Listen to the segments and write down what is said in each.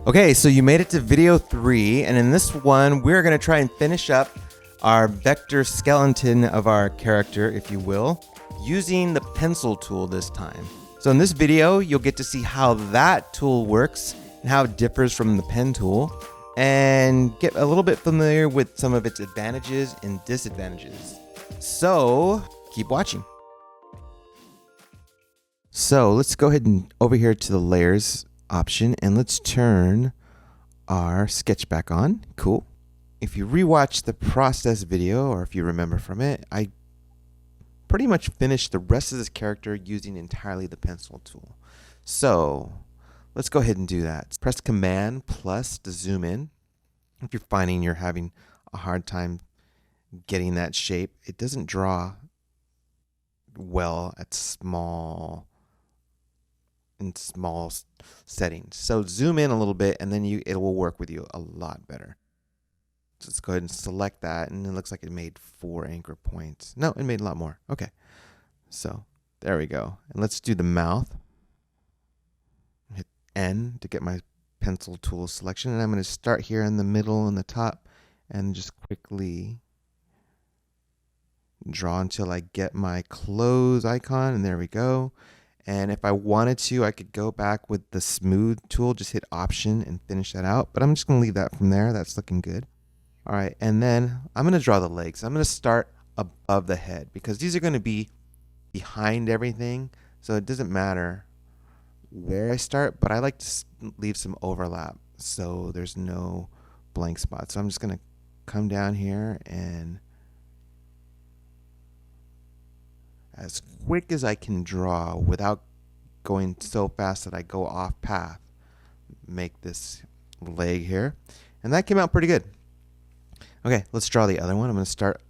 Okay, so you made it to video 3, and in this one, we're going to try and finish up our vector skeleton of our character, if you will, using the pencil tool this time. So in this video, you'll get to see how that tool works and how it differs from the pen tool, and get a little bit familiar with some of its advantages and disadvantages. So keep watching. So let's go ahead and over here to the layers option, and let's turn our sketch back on. Cool. If you rewatch the process video, or if you remember from it, I pretty much finished the rest of this character using entirely the pencil tool. So let's go ahead and do that. Press Command plus to zoom in. If you're finding you're having a hard time getting that shape, it doesn't draw well at small settings. So zoom in a little bit, and then it will work with you a lot better. So let's go ahead and select that, and it looks like it made 4 anchor points. No, it made a lot more. Okay, so there we go. And let's do the mouth. Hit N to get my pencil tool selection, and I'm going to start here in the middle and the top, and just quickly draw until I get my close icon, and there we go. And if I wanted to, I could go back with the smooth tool, just hit Option and finish that out. But I'm just going to leave that from there. That's looking good. All right, and then I'm going to draw the legs. I'm going to start above the head because these are going to be behind everything. So it doesn't matter where I start, but I like to leave some overlap so there's no blank spot. So I'm just going to come down here and as quick as I can draw without going so fast that I go off path, make this leg here. And that came out pretty good. Okay, let's draw the other one. I'm going to start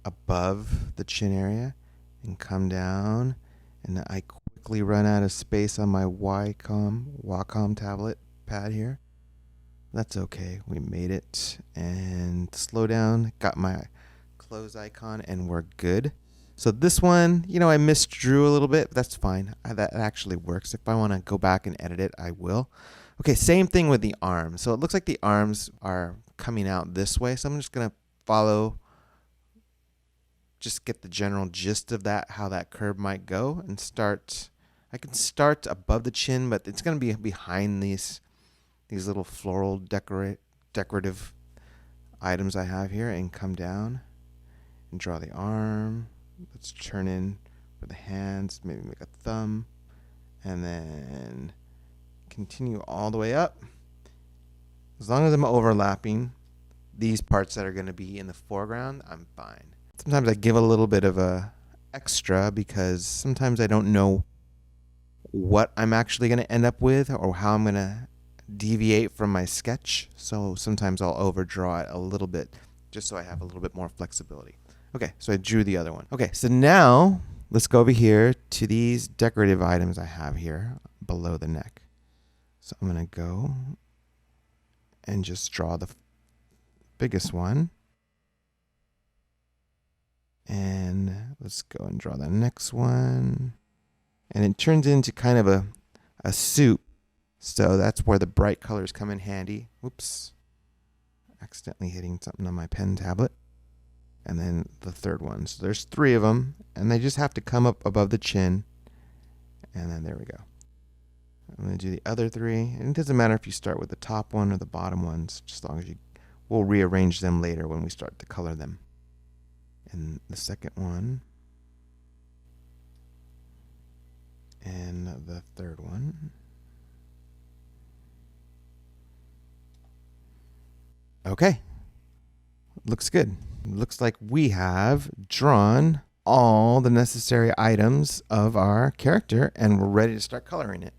above the chin area and come down. And I quickly run out of space on my Wacom tablet pad here. That's okay. We made it. And slow down. Got my close icon, and we're good. So this one, I misdrew a little bit. That's fine. That actually works. If I want to go back and edit it, I will. Okay, same thing with the arms. So it looks like the arms are coming out this way. So I'm just going to follow, just get the general gist of that, how that curve might go, and start. I can start above the chin, but it's going to be behind these little floral decorative items I have here, and come down and draw the arm. Let's turn in for the hands, maybe make a thumb, and then continue all the way up. As long as I'm overlapping these parts that are going to be in the foreground, I'm fine. Sometimes I give a little bit of a extra because sometimes I don't know what I'm actually going to end up with or how I'm going to deviate from my sketch. So sometimes I'll overdraw it a little bit just so I have a little bit more flexibility. Okay, so I drew the other one. Okay, so now let's go over here to these decorative items I have here below the neck. So I'm going to go and just draw the biggest one. And let's go and draw the next one. And it turns into kind of a soup. So that's where the bright colors come in handy. Whoops. Accidentally hitting something on my pen tablet. And then the third one. So there's 3 of them, and they just have to come up above the chin. And then there we go. I'm going to do the other 3. And it doesn't matter if you start with the top one or the bottom ones, just as long as we'll rearrange them later when we start to color them. And the second one. And the third one. Okay. Looks good. Looks like we have drawn all the necessary items of our character, and we're ready to start coloring it.